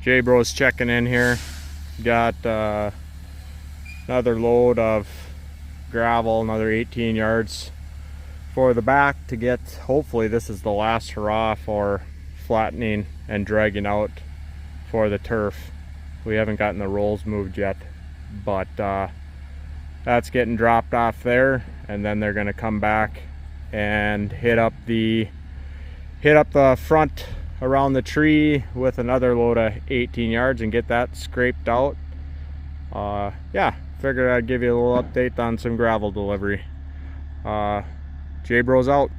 J-Bros checking in here. Got another load of gravel, another 18 yards for the back to get. Hopefully this is the last hurrah for flattening and dragging out for the turf. We haven't gotten the rolls moved yet, but that's getting dropped off there, and then they're going to come back and hit up the front around the tree with another load of 18 yards and get that scraped out. Yeah, figured I'd give you a little update on some gravel delivery. J-Bros out.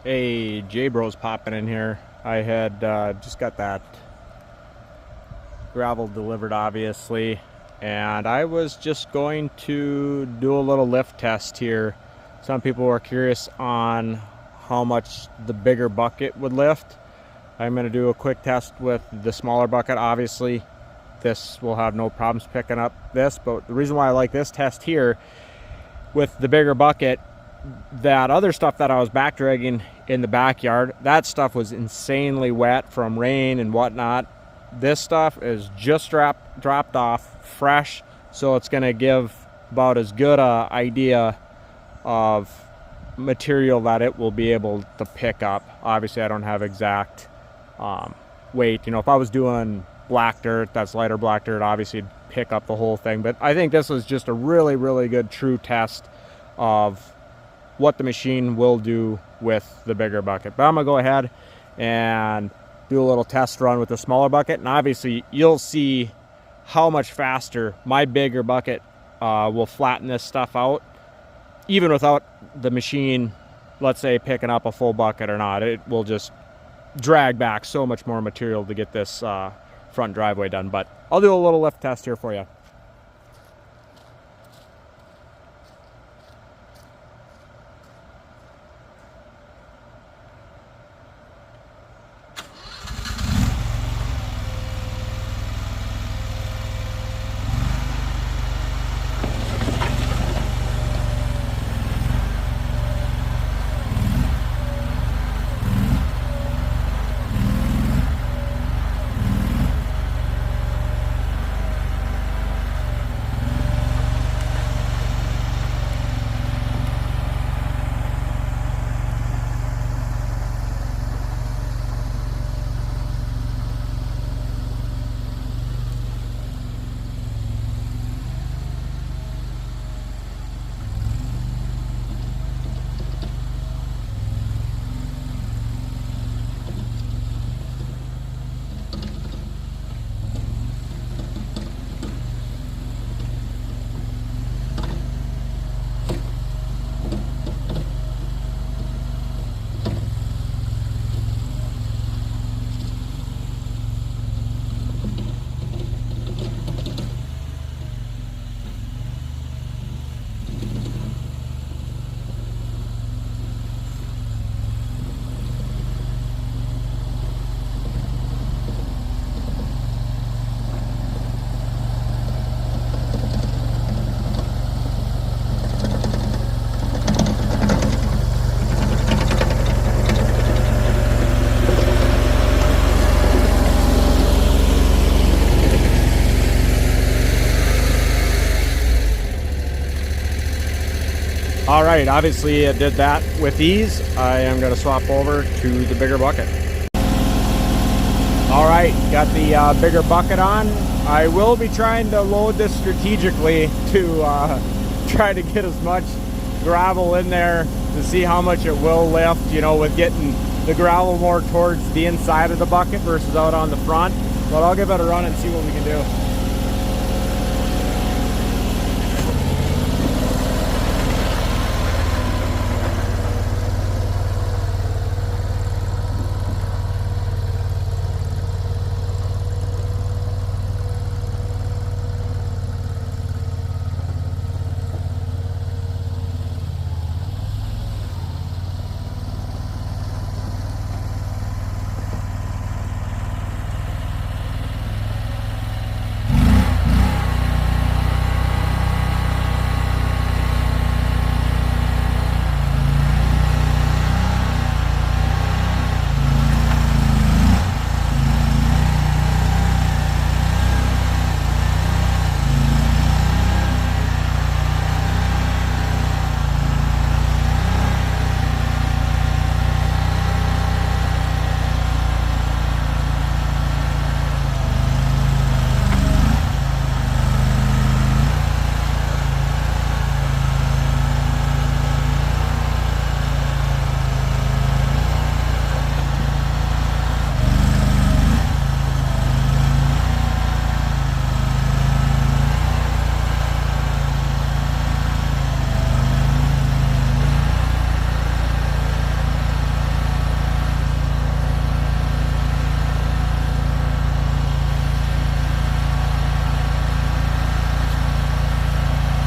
Hey, J-Bros popping in here. I had just got that gravel delivered, obviously, and I was just going to do a little lift test here. Some people were curious on how much the bigger bucket would lift. I'm going to do a quick test with the smaller bucket. Obviously, this will have no problems picking up this, but the reason why I like this test here with the bigger bucket, that other stuff that I was back dragging in the backyard, that stuff was insanely wet from rain and whatnot. This stuff is just dropped off fresh, so it's going to give about as good a idea of material that it will be able to pick up. Obviously I don't have exact weight. You know, if I was doing black dirt, that's lighter black dirt, obviously it'd pick up the whole thing, but I think this was just a really good true test of what the machine will do with the bigger bucket. But I'm gonna go ahead and do a little test run with the smaller bucket, and obviously you'll see how much faster my bigger bucket will flatten this stuff out, even without the machine, let's say, picking up a full bucket or not. It will just drag back so much more material to get this front driveway done. But I'll do a little lift test here for you. All right, obviously it did that with ease. I am going to swap over to the bigger bucket. All right, got the bigger bucket on. I will be trying to load this strategically to try to get as much gravel in there to see how much it will lift, you know, with getting the gravel more towards the inside of the bucket versus out on the front. But I'll give it a run and see what we can do.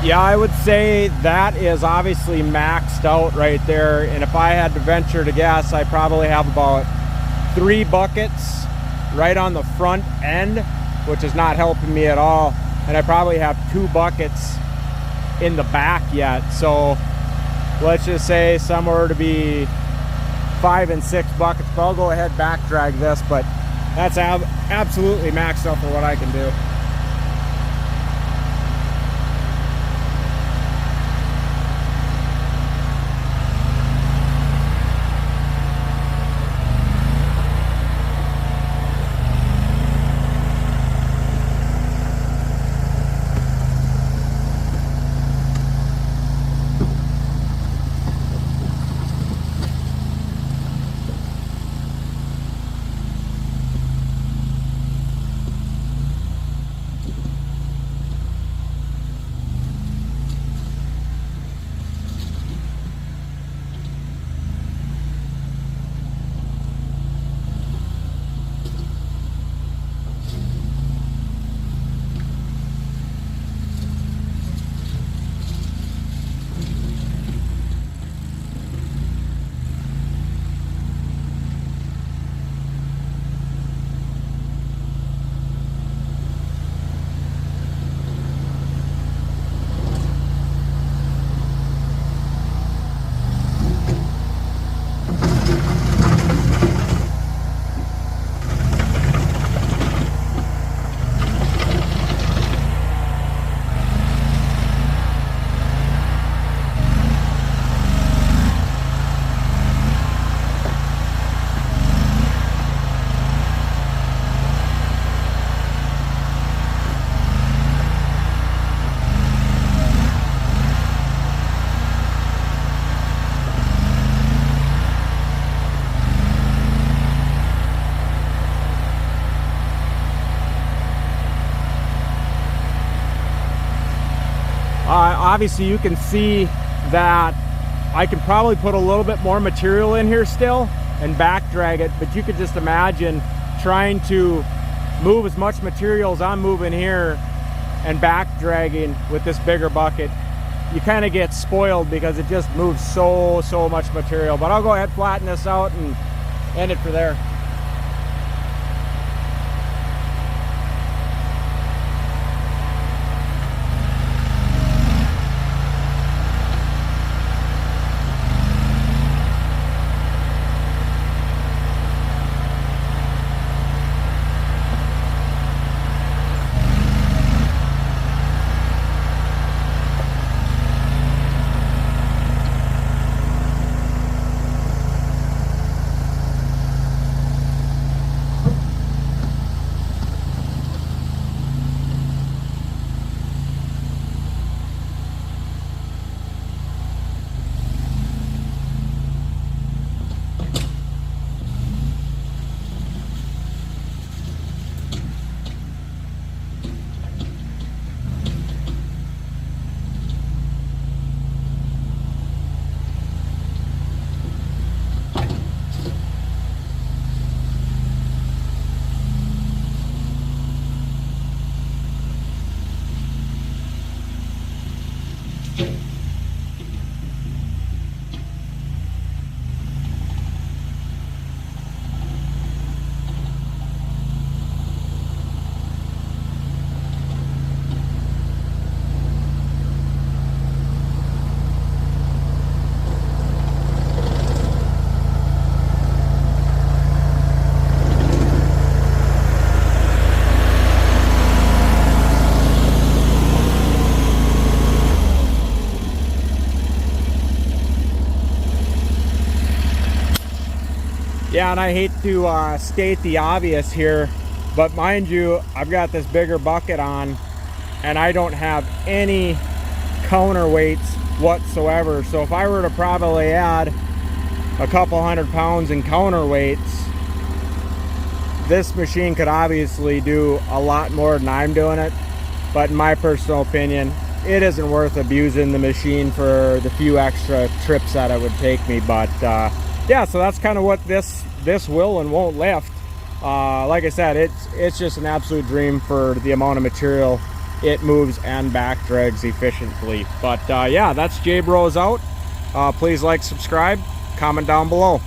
Yeah, I would say that is obviously maxed out right there. And if I had to venture to guess, I probably have about 3 buckets right on the front end, which is not helping me at all. And I probably have 2 buckets in the back yet. So let's just say somewhere to be 5 and 6 buckets. But I'll go ahead back drag this, but that's absolutely maxed out for what I can do. obviously you can see that I can probably put a little bit more material in here still and back drag it, but you could just imagine trying to move as much material as I'm moving here and back dragging with this bigger bucket. You kind of get spoiled because it just moves so much material. But I'll go ahead, flatten this out, and end it for there. Yeah, and I hate to state the obvious here, but mind you, I've got this bigger bucket on and I don't have any counterweights whatsoever. So if I were to probably add a couple 100 pounds in counterweights, this machine could obviously do a lot more than I'm doing it. But in my personal opinion, it isn't worth abusing the machine for the few extra trips that it would take me. But yeah, so that's kind of what this will and won't lift. Like I said, it's just an absolute dream for the amount of material it moves and back drags efficiently. But yeah, that's J Bros out. Please like, subscribe, comment down below.